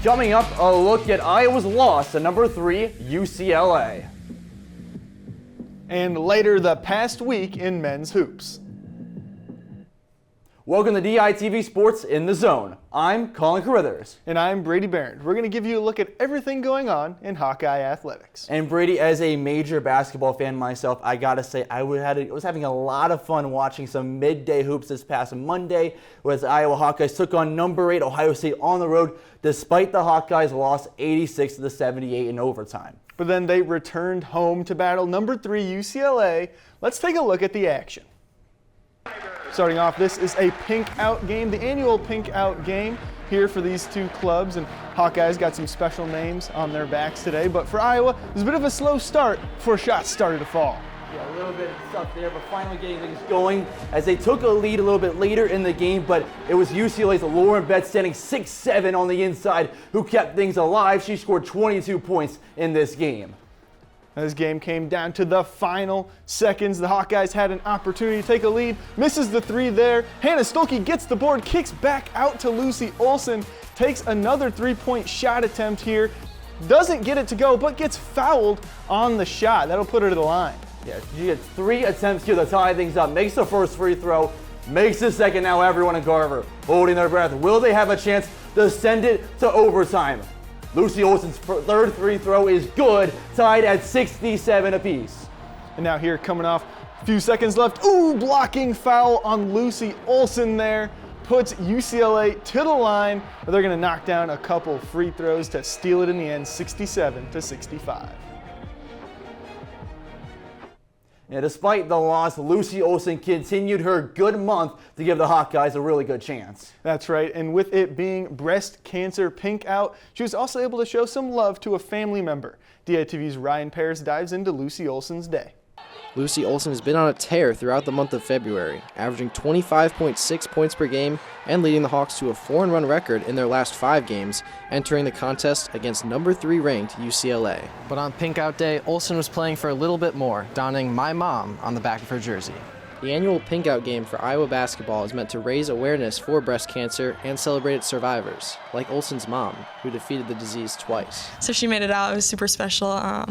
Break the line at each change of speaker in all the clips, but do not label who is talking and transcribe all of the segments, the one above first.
Coming up, a look at Iowa's loss to number 3 UCLA.
And later, the past week in men's hoops.
Welcome to DITV Sports in the Zone. I'm Colin Carruthers.
And I'm Brady Barron. We're going to give you a look at everything going on in Hawkeye athletics.
And Brady, as a major basketball fan myself, I gotta say I was having a lot of fun watching some midday hoops this past Monday as Iowa Hawkeyes took on number 8 Ohio State on the road, despite the Hawkeyes lost 86-78 in overtime.
But then they returned home to battle number 3 UCLA. Let's take a look at the action. Starting off, this is a pink out game, the annual pink out game here for these two clubs, and Hawkeyes got some special names on their backs today, but for Iowa, it was a bit of a slow start before shots started to fall.
Yeah, a little bit of stuff there, but finally getting things going as they took a lead a little bit later in the game, but it was UCLA's Lauren Betts standing 6'7" on the inside who kept things alive. She scored 22 points in this game.
This game came down to the final seconds. The Hawkeyes had an opportunity to take a lead, misses the 3 there. Hannah Stolke gets the board, kicks back out to Lucy Olson, takes another 3-point shot attempt here. Doesn't get it to go, but gets fouled on the shot. That'll put her to the line.
Yeah, she gets 3 attempts here to tie things up, makes the first free throw, makes the second. Now everyone in Garver holding their breath. Will they have a chance to send it to overtime? Lucy Olson's third free throw is good, tied at 67 apiece.
And now here coming off, a few seconds left. Ooh, blocking foul on Lucy Olson there. Puts UCLA to the line, but they're going to knock down a couple free throws to steal it in the end, 67-65.
Yeah, despite the loss, Lucy Olson continued her good month to give the Hawkeyes a really good chance.
That's right, and with it being breast cancer pink out, she was also able to show some love to a family member. DITV's Ryan Paris dives into Lucy Olson's day.
Lucy Olson has been on a tear throughout the month of February, averaging 25.6 points per game and leading the Hawks to a 4-run record in their last 5 games, entering the contest against number 3 ranked UCLA.
But on Pink Out Day, Olson was playing for a little bit more, donning "My Mom" on the back of her jersey.
The annual Pink Out game for Iowa basketball is meant to raise awareness for breast cancer and celebrate its survivors, like Olson's mom, who defeated the disease twice.
So she made it out. It was super special.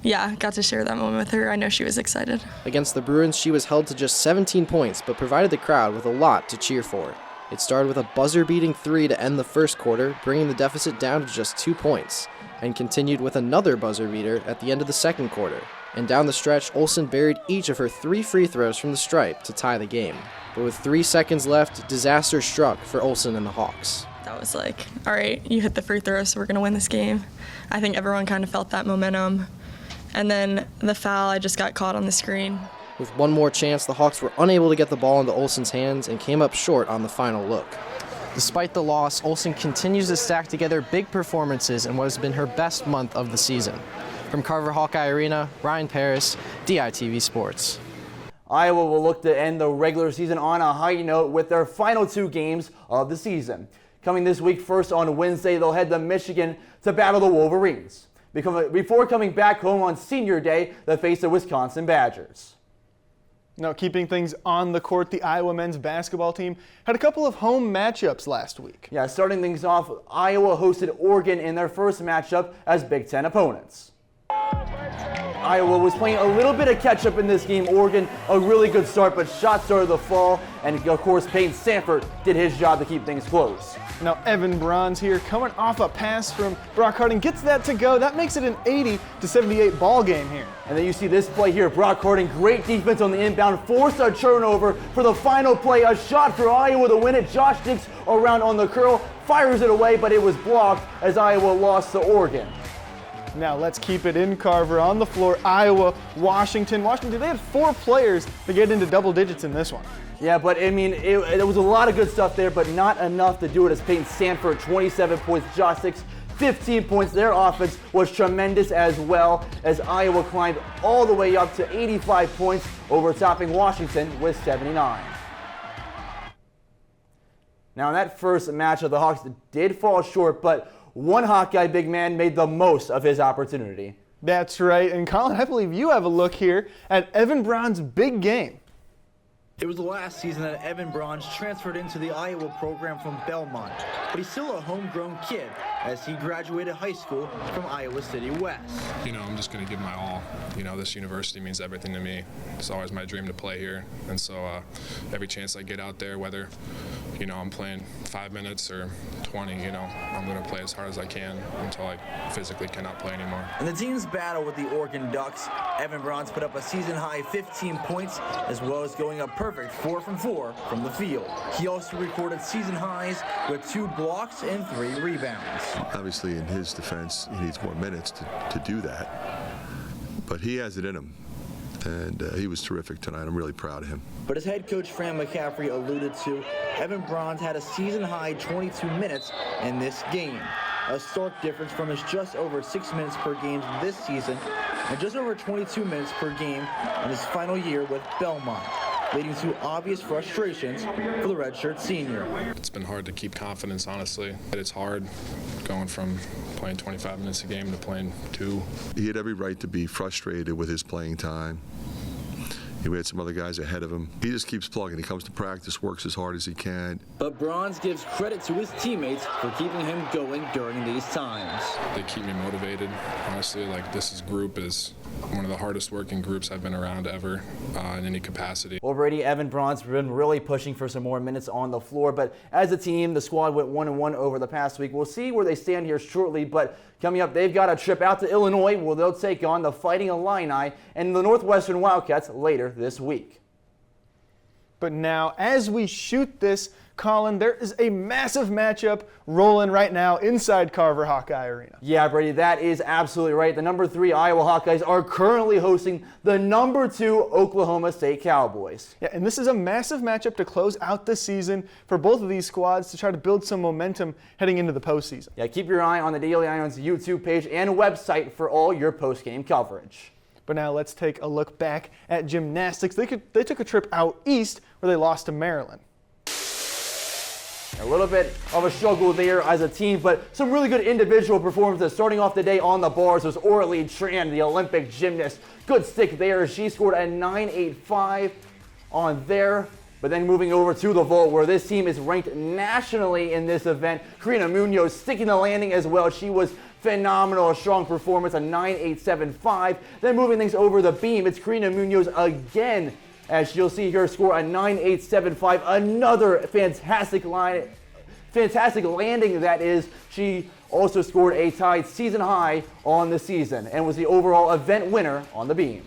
Yeah, got to share that moment with her. I know she was excited.
Against the Bruins, she was held to just 17 points, but provided the crowd with a lot to cheer for. It started with a buzzer-beating 3 to end the first quarter, bringing the deficit down to just 2 points, and continued with another buzzer beater at the end of the second quarter. And down the stretch, Olson buried each of her 3 free throws from the stripe to tie the game. But with 3 seconds left, disaster struck for Olson and the Hawks.
That was like, all right, you hit the free throw, so we're going to win this game. I think everyone kind of felt that momentum. And then the foul, I just got caught on the screen.
With one more chance, the Hawks were unable to get the ball into Olson's hands and came up short on the final look.
Despite the loss, Olson continues to stack together big performances in what has been her best month of the season. From Carver Hawkeye Arena, Ryan Paris, DITV Sports.
Iowa will look to end the regular season on a high note with their final 2 games of the season. Coming this week, first on Wednesday, they'll head to Michigan to battle the Wolverines, before coming back home on Senior Day to face the Wisconsin Badgers.
Now, keeping things on the court, the Iowa men's basketball team had a couple of home matchups last week.
Yeah, starting things off, Iowa hosted Oregon in their first matchup as Big Ten opponents. Iowa was playing a little bit of catch-up in this game. Oregon, a really good start, but shots started to fall, and of course, Peyton Sanford did his job to keep things close.
Now, Evan Bronze here coming off a pass from Brock Harding, gets that to go. That makes it an 80-78 ball game here.
And then you see this play here. Brock Harding, great defense on the inbound, forced a turnover for the final play. A shot for Iowa to win it. Josh Dix around on the curl, fires it away, but it was blocked as Iowa lost to Oregon.
Now let's keep it in Carver on the floor. Iowa, Washington. Washington, they had 4 players to get into double digits in this one.
Yeah, but I mean, it was a lot of good stuff there, but not enough to do it as Peyton Sanford, 27 points, Josh Dix, 15 points. Their offense was tremendous as well as Iowa climbed all the way up to 85 points, overtopping Washington with 79. Now, in that first match of the Hawks did fall short, but one Hawkeye big man made the most of his opportunity.
That's right, and Colin, I believe you have a look here at Evan Braun's big game.
It was the last season that Evan Braun transferred into the Iowa program from Belmont, but he's still a homegrown kid, as he graduated high school from Iowa City West.
I'm just going to give my all. This university means everything to me. It's always my dream to play here. And so every chance I get out there, whether, I'm playing 5 minutes or 20, I'm going to play as hard as I can until I physically cannot play anymore.
In the team's battle with the Oregon Ducks, Evan Bronze put up a season-high 15 points, as well as going a perfect 4 from 4 from the field. He also recorded season highs with 2 blocks and 3 rebounds.
Obviously, in his defense, he needs more minutes to do that, but he has it in him. And he was terrific tonight. I'm really proud of him.
But as head coach Fran McCaffrey alluded to, Evan Bronze had a season-high 22 minutes in this game, a stark difference from his just over 6 minutes per game this season and just over 22 minutes per game in his final year with Belmont, leading to obvious frustrations for the redshirt senior.
It's been hard to keep confidence, honestly. It's hard going from playing 25 minutes a game to playing 2.
He had every right to be frustrated with his playing time. We had some other guys ahead of him. He just keeps plugging. He comes to practice, works as hard as he can.
But Bronze gives credit to his teammates for keeping him going during these times.
They keep me motivated, honestly. This group is one of the hardest working groups I've been around ever in any capacity.
Well, Brady, Evan Bronze has been really pushing for some more minutes on the floor, but as a team, the squad went 1-1 over the past week. We'll see where they stand here shortly, but coming up, they've got a trip out to Illinois where they'll take on the Fighting Illini and the Northwestern Wildcats later this week.
But now, as we shoot this, Colin, there is a massive matchup rolling right now inside Carver Hawkeye Arena.
Yeah, Brady, that is absolutely right. The number 3 Iowa Hawkeyes are currently hosting the number 2 Oklahoma State Cowboys.
Yeah, and this is a massive matchup to close out the season for both of these squads to try to build some momentum heading into the postseason.
Yeah, keep your eye on the Daily Iron's YouTube page and website for all your post-game coverage.
But now let's take a look back at gymnastics. They took a trip out east where they lost to Maryland.
A little bit of a struggle there as a team, but some really good individual performances. Starting off the day on the bars was Orly Tran, the Olympic gymnast. Good stick there. She scored a 9.85 on there. But then moving over to the vault, where this team is ranked nationally in this event. Karina Munoz sticking the landing as well. She was phenomenal, a strong performance, a 9.875. Then moving things over the beam, it's Karina Munoz again, as you'll see here, score a 9.875. Another fantastic landing, that is. She also scored a tied season high on the season and was the overall event winner on the beam.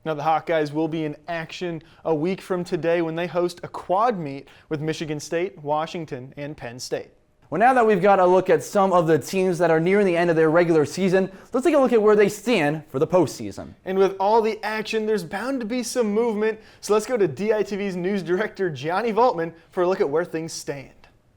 Now the Hawkeyes will be in action a week from today when they host a quad meet with Michigan State, Washington, and Penn State.
Well, now that we've got a look at some of the teams that are nearing the end of their regular season, let's take a look at where they stand for the postseason.
And with all the action, there's bound to be some movement. So let's go to DITV's news director, Johnny Voltman, for a look at where things stand.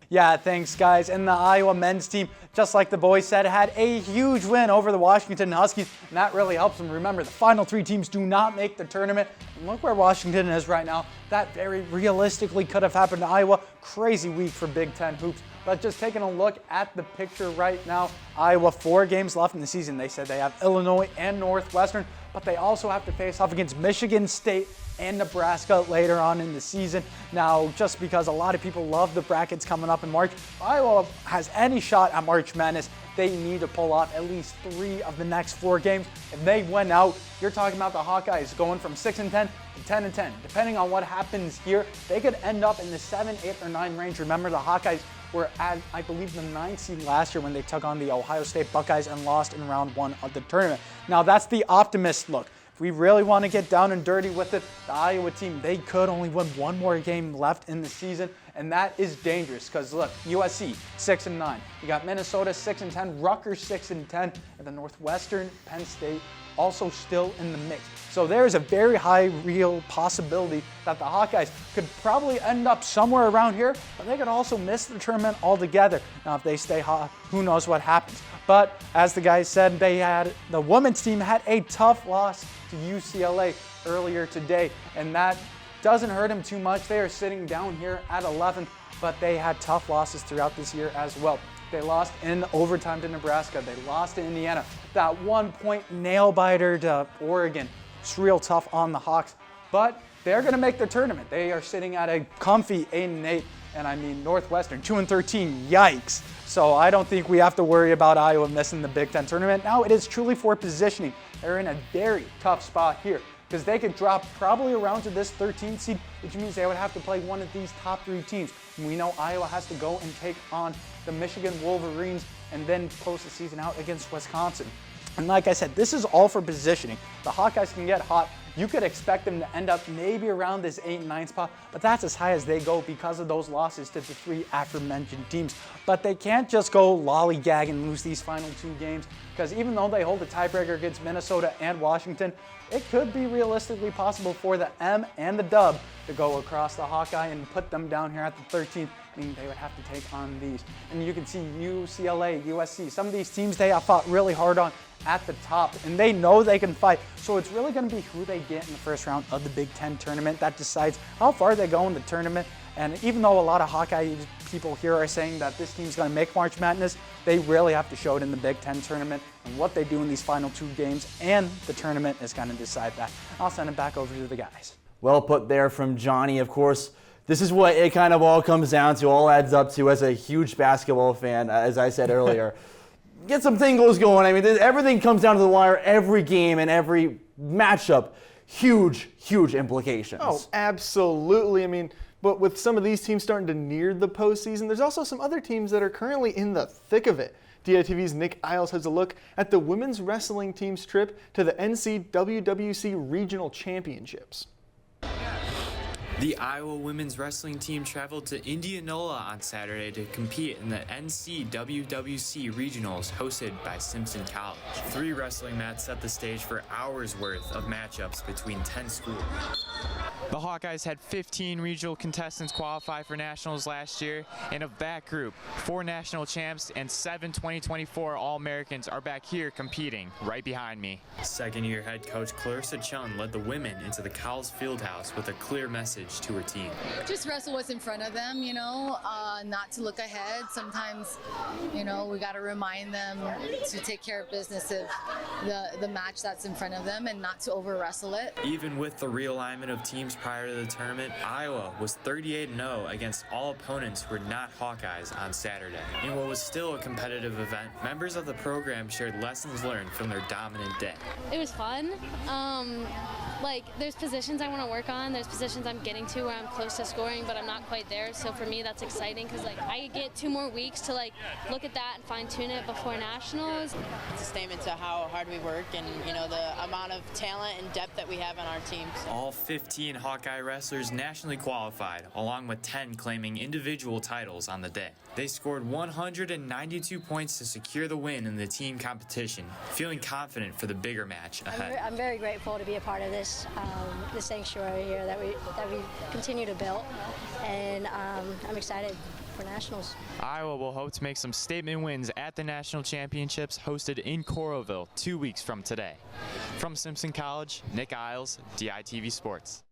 Yeah, thanks, guys. And the Iowa men's team, just like the boys said, had a huge win over the Washington Huskies, and that really helps them. Remember, the final 3 teams do not make the tournament. And look where Washington is right now. That very realistically could have happened to Iowa. Crazy week for Big Ten hoops. But just taking a look at the picture right now, Iowa 4 games left in the season. They said they have Illinois and Northwestern, but they also have to face off against Michigan State and Nebraska later on in the season. Now, just because a lot of people love the brackets coming up in March, if Iowa has any shot at March Madness, they need to pull off at least 3 of the next 4 games. If they win out, you're talking about the Hawkeyes going from 6-10 to 10-10. Depending on what happens here, they could end up in the 7, 8, or 9 range. Remember, the Hawkeyes were at, I believe, the 9th seed last year when they took on the Ohio State Buckeyes and lost in round 1 of the tournament. Now, that's the optimist look. If we really want to get down and dirty with it, the Iowa team, they could only win 1 more game left in the season, and that is dangerous because, look, USC 6-9. You got Minnesota 6-10, Rutgers 6-10, and the Northwestern, Penn State also still in the mix. So there's a very high real possibility that the Hawkeyes could probably end up somewhere around here, but they could also miss the tournament altogether. Now, if they stay hot, who knows what happens. But as the guys said, the women's team had a tough loss to UCLA earlier today, and that doesn't hurt them too much. They are sitting down here at 11th, but they had tough losses throughout this year as well. They lost in overtime to Nebraska. They lost to Indiana. That 1-point nail biter to Oregon. It's real tough on the Hawks. But they're going to make the tournament. They are sitting at a comfy 8-8, and I mean Northwestern 2-13. Yikes! So I don't think we have to worry about Iowa missing the Big Ten tournament. Now it is truly for positioning. They're in a very tough spot here because they could drop probably around to this 13th seed, which means they would have to play one of these top 3 teams. And we know Iowa has to go and take on the Michigan Wolverines and then close the season out against Wisconsin. And like I said, this is all for positioning. The Hawkeyes can get hot. You could expect them to end up maybe around this 8-9 spot, but that's as high as they go because of those losses to the 3 aforementioned teams. But they can't just go lollygag and lose these final 2 games, because even though they hold the tiebreaker against Minnesota and Washington, it could be realistically possible for the M and the Dub to go across the Hawkeye and put them down here at the 13th, meaning they would have to take on these. And you can see UCLA, USC, some of these teams they have fought really hard on at the top, and they know they can fight. So it's really going to be who they get in the first round of the Big Ten tournament that decides how far they go in the tournament. And even though a lot of Hawkeye people here are saying that this team's going to make March Madness, they really have to show it in the Big Ten tournament, and what they do in these final 2 games and the tournament is going to decide that. I'll send it back over to the guys.
Well put there from Johnny. Of course, this is what it kind of all comes down to, all adds up to as a huge basketball fan, as I said earlier. Get some tingles going. I mean, everything comes down to the wire every game and every matchup. Huge, huge implications.
Oh, absolutely. I mean, but with some of these teams starting to near the postseason, there's also some other teams that are currently in the thick of it. DITV's Nick Isles has a look at the women's wrestling team's trip to the NCWWC Regional Championships.
The Iowa women's wrestling team traveled to Indianola on Saturday to compete in the NCWWC Regionals hosted by Simpson College. 3 wrestling mats set the stage for hours worth of matchups between 10 schools.
The Hawkeyes had 15 regional contestants qualify for nationals last year, and of that group, 4 national champs and 7 2024 All-Americans are back here competing right behind me.
Second-year head coach Clarissa Chung led the women into the Cowles Fieldhouse with a clear message to her team.
Just wrestle what's in front of them, not to look ahead. Sometimes, we got to remind them to take care of business of the match that's in front of them and not to over-wrestle it.
Even with the realignment of teams prior to the tournament, Iowa was 38-0 against all opponents who were not Hawkeyes on Saturday. In what was still a competitive event, members of the program shared lessons learned from their dominant day.
It was fun. There's positions I want to work on. There's positions I'm getting to where I'm close to scoring, but I'm not quite there. So for me, that's exciting because I get 2 more weeks to look at that and fine tune it before nationals.
It's a statement to how hard we work and the amount of talent and depth that we have on our team.
All 15 Hawkeye wrestlers nationally qualified, along with 10 claiming individual titles on the day. They scored 192 points to secure the win in the team competition, feeling confident for the bigger match ahead.
I'm very grateful to be a part of this sanctuary here that we continue to build, and I'm excited for nationals.
Iowa will hope to make some statement wins at the national championships hosted in Coralville 2 weeks from today. From Simpson College, Nick Isles, DITV Sports.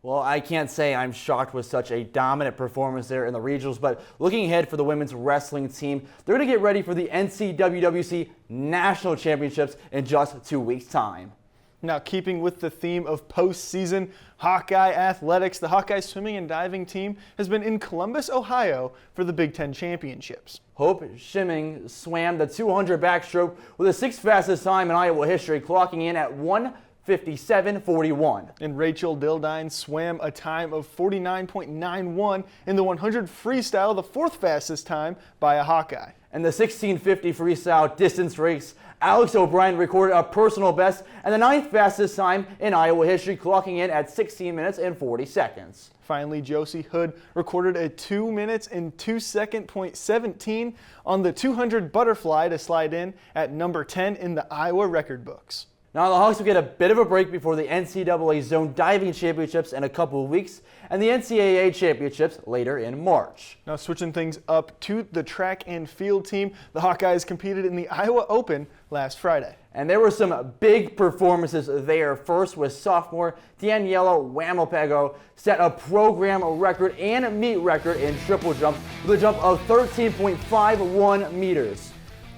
Well, I can't say I'm shocked with such a dominant performance there in the regionals, but looking ahead for the women's wrestling team, they're going to get ready for the NCWWC National Championships in just 2 weeks' time.
Now, keeping with the theme of postseason Hawkeye athletics, the Hawkeye swimming and diving team has been in Columbus, Ohio for the Big Ten Championships.
Hope Shimming swam the 200 backstroke with the 6th fastest time in Iowa history, clocking in at 1:57.41.
And Rachel Dildine swam a time of 49.91 in the 100 freestyle, the 4th fastest time by a Hawkeye.
And the 1650 freestyle distance race, Alex O'Brien recorded a personal best and the 9th fastest time in Iowa history, clocking in at 16 minutes and 40 seconds.
Finally, Josie Hood recorded a 2 minutes and 2 second .17 on the 200 butterfly to slide in at number 10 in the Iowa record books.
Now the Hawks will get a bit of a break before the NCAA Zone Diving Championships in a couple of weeks and the NCAA Championships later in March.
Now switching things up to the track and field team, the Hawkeyes competed in the Iowa Open last Friday.
And there were some big performances there. First was sophomore Daniela Wamopego set a program record and meet record in triple jump with a jump of 13.51 meters.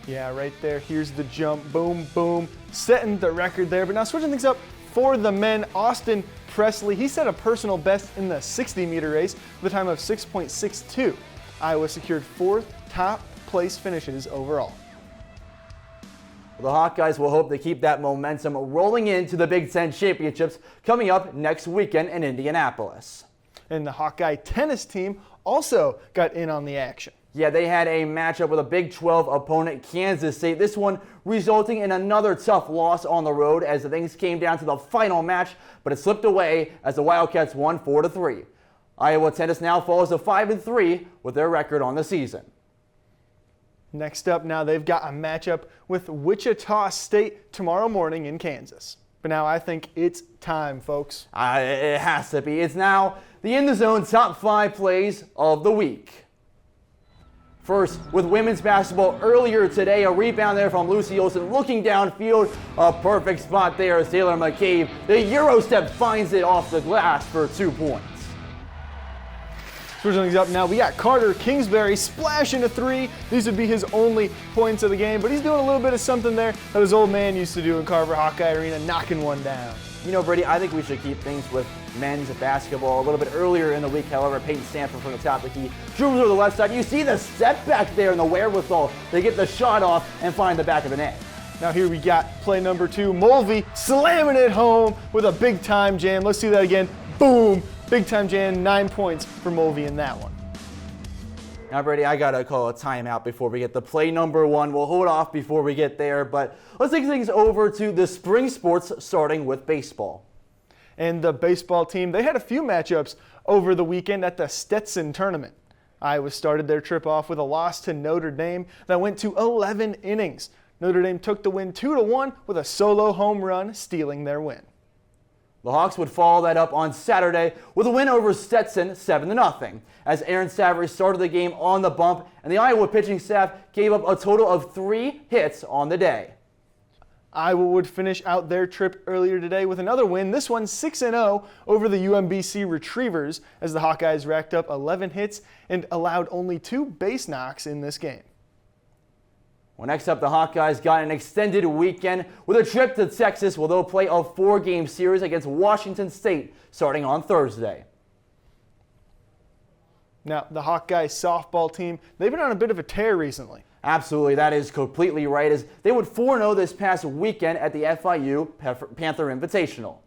Yeah, right there. Here's the jump. Boom, boom. Setting the record there. But now switching things up for the men, Austin Presley, he set a personal best in the 60-meter race with a time of 6.62. Iowa secured 4th top place finishes overall.
The Hawkeyes will hope to keep that momentum rolling into the Big Ten Championships coming up next weekend in Indianapolis.
And the Hawkeye tennis team also got in on the action.
Yeah, they had a matchup with a Big 12 opponent, Kansas State. This one resulting in another tough loss on the road as things came down to the final match, but it slipped away as the Wildcats won 4-3. Iowa tennis now falls to 5-3 with their record on the season.
Next up now, they've got a matchup with Wichita State tomorrow morning in Kansas. But now I think it's time, folks.
It has to be. It's now the In the Zone top 5 plays of the week. First, with women's basketball earlier today, a rebound there from Lucy Olsen looking downfield. A perfect spot there as Taylor McCabe. The Euro step finds it off the glass for 2 points.
Switching things up now, we got Carter Kingsbury splashing a 3. These would be his only points of the game, but he's doing a little bit of something there that his old man used to do in Carver Hawkeye Arena, knocking one down.
You know, Brady, I think we should keep things with men's basketball a little bit earlier in the week. However, Peyton Stanford from the top of the key dribbles over the left side. You see the step back there and the wherewithal. They get the shot off and find the back of the net.
Now here we got play number 2. Mulvey slamming it home with a big time jam. Let's see that again. Boom. Big time jam, 9 points for Mulvey in that one.
Now, Brady, I got to call a timeout before we get to play number 1. We'll hold off before we get there, but let's take things over to the spring sports, starting with baseball.
And the baseball team, they had a few matchups over the weekend at the Stetson tournament. Iowa started their trip off with a loss to Notre Dame that went to 11 innings. Notre Dame took the win 2-1 with a solo home run, stealing their win.
The Hawks would follow that up on Saturday with a win over Stetson 7-0, as Aaron Savory started the game on the bump, and the Iowa pitching staff gave up a total of 3 hits on the day.
Iowa would finish out their trip earlier today with another win, this one 6-0 over the UMBC Retrievers, as the Hawkeyes racked up 11 hits and allowed only 2 base knocks in this game.
Well, next up, the Hawkeyes got an extended weekend with a trip to Texas where they'll play a 4-game series against Washington State starting on Thursday.
Now, the Hawkeye softball team, they've been on a bit of a tear recently.
Absolutely, that is completely right, as they would 4-0 this past weekend at the FIU Panther Invitational.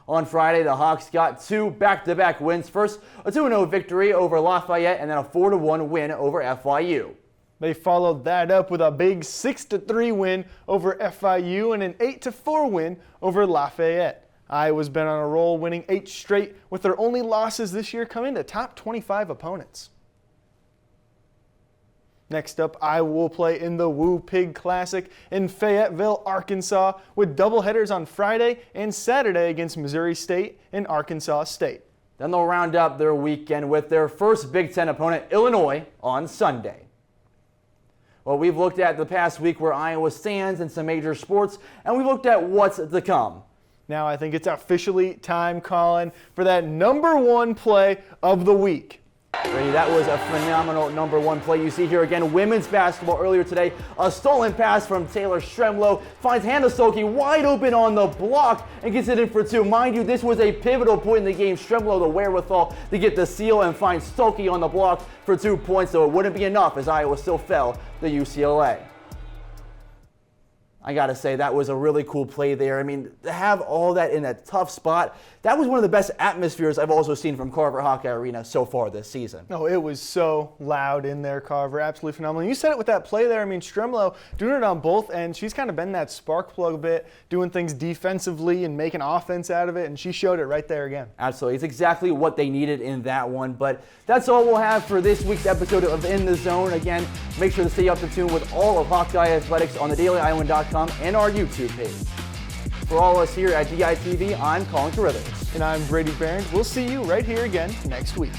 On Friday, the Hawks got 2 back-to-back wins. First, a 2-0 victory over Lafayette and then a 4-1 win over FIU.
They followed that up with a big 6-3 win over FIU and an 8-4 win over Lafayette. Iowa's been on a roll, winning 8 straight, with their only losses this year coming to top 25 opponents. Next up, Iowa will play in the Woo Pig Classic in Fayetteville, Arkansas, with doubleheaders on Friday and Saturday against Missouri State and Arkansas State.
Then they'll round up their weekend with their first Big Ten opponent, Illinois, on Sunday. Well, we've looked at the past week where Iowa stands in some major sports, and we've looked at what's to come.
Now I think it's officially time, Colin, for that number 1 play of the week.
Brady, that was a phenomenal number 1 play. You see here again, women's basketball earlier today. A stolen pass from Taylor Stremlow finds Hannah Stolke wide open on the block and gets it in for 2. Mind you, this was a pivotal point in the game. Stremlow the wherewithal to get the steal and find Stolke on the block for 2 points, so it wouldn't be enough as Iowa still fell to UCLA. I gotta say, that was a really cool play there. I mean, to have all that in a tough spot, that was one of the best atmospheres I've also seen from Carver Hawkeye Arena so far this season.
No, it was so loud in there, Carver. Absolutely phenomenal. You said it with that play there. I mean, Stremlow doing it on both ends. She's kind of been that spark plug a bit, doing things defensively and making offense out of it, and she showed it right there again.
Absolutely. It's exactly what they needed in that one. But that's all we'll have for this week's episode of In the Zone. Again, make sure to stay up to tune with all of Hawkeye Athletics on thedailyiowan.com and our YouTube page. For all of us here at DITV, I'm Colin Carruthers.
And I'm Brady Behrens. We'll see you right here again next week.